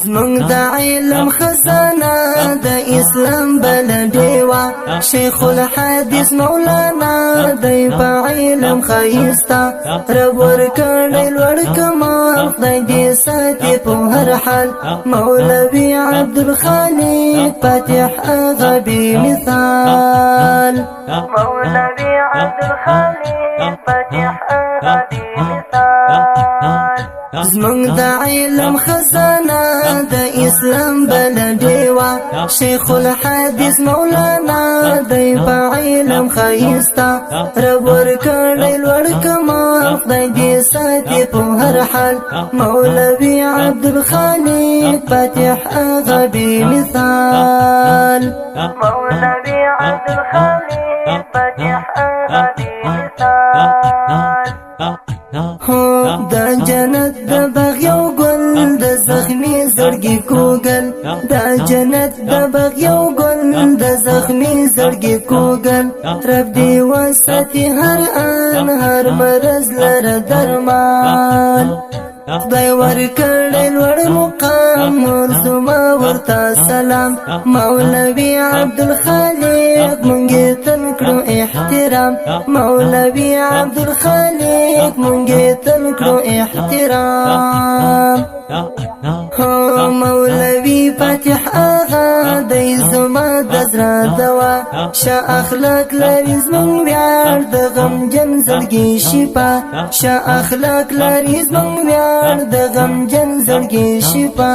زمونږ د علم خزانه د اسلام بل ډیوه شیخ الحدیث مولانا دی په علم ښایسته رب ورکړی لوړ کمال خدای دې ساتي په هر حال مولوي عبدالخالق فاتح اغا بی مثال مولوي عبدالخالق فاتح اغا بی مثال زمونږ د علم خزانه د اسلام بل ډیوه شیخ الحدیث مولانا دی په علم ښایسته رب ورکړی لوړ کمال خدای دې ساتي په هر حال مولوي عبدالخالق فاتح اغا بی مثال مولوي عبدالخالق فاتح اغا بی مثال د جنت د بغیو ګل د زخمی زړګي کوګل د جنت د بغیو ګل د زخمی زړګي کوګل رب دې وساتي هر ان هر مرز لره درمان خدای ورکړی لوړ مقام نور زما ورته سلام مولوي عبدالخالق مونږ تل کړو احترام مولوي عبدالخالق مونږ تل کړو احترام مولوي فاتح اغا دی زما د زړه دوا ښه اخلاق لري زموږ ویاړ د غمجن زړګي شفا ښه اخلاق لري زموږ ویاړ د غمجن زړګي شفا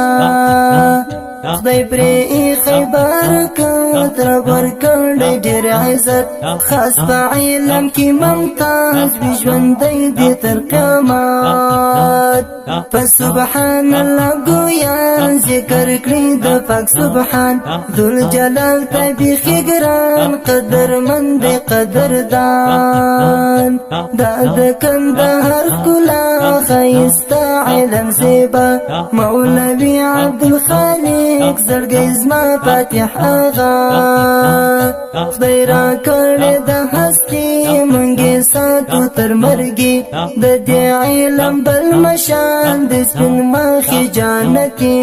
خدای پرې خیبر برکت رب ورکړی ډېر عزت خاص په علم کې ممتاز وي ژوندی دی تر قیامت فسبحان الله گویا ذکر کړی د پاک سبحان ذوالجلال ته بیخي ګران قدرمند قدردان دا د کندهار ښکلا ښایسته علم زیبا مولوي عبدالخالق زړګی زما فاتح اغا خدای را کړی د هستي منګې ساتو تر مرګي د دې علم بل مشان د سپین مخې جانکې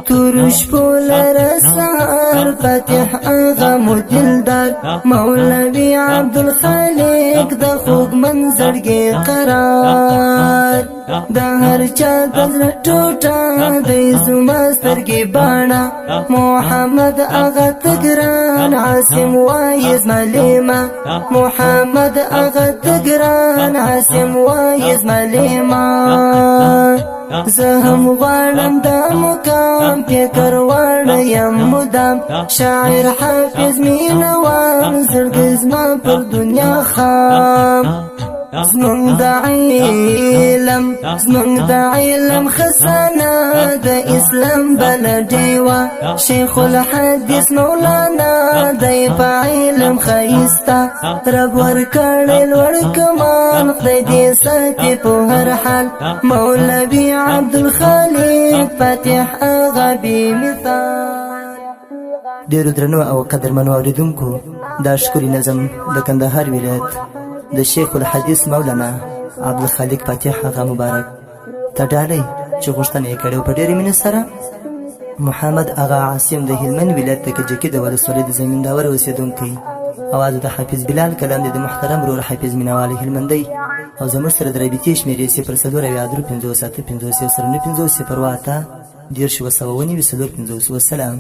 تورش پولر سهار فاتح اغا مدلدار مولوي عبدالخالق د خوږ منظرګي قرار د هر چا د زړه ټوټه دی زما سترګې باڼه محمد اغا تګران عاصم وایي زما لیمه محمد اغا تګران عاصم وایي زما لیمه زه هم غواړم د مقام فکر وړیم مدام شاعر حافظ مینوال زړګی زما پر دنیا خام زمونږ د علم خزانه د اسلام بل ډیوه شیخ الحدیث مولانا دی په علم ښایسته رب ورکړی لوړ کمال خدای دې ساتي په هر حال مولوي عبدالخالق فاتح اغا بی مثال. ډیرو درنو او قدرمنو اوریدونکو دا ښکلی نظم د کندهار ولایت د شیخ الحدیث مولانا عبدالخالق فاتح اغا مبارک ته ډالۍ چې غوښتنه یې کړې په ډېرې مینې سره محمد اغا عاصم د هلمند ولایت د کجکي د ولسوالۍ د زمینداور اوسېدونکی اواز د حافظ بلال کلام د محترم رور حافظ مینوالي هلمندی او زموږ سره د رابطې شمېرې 0405575 والسلام.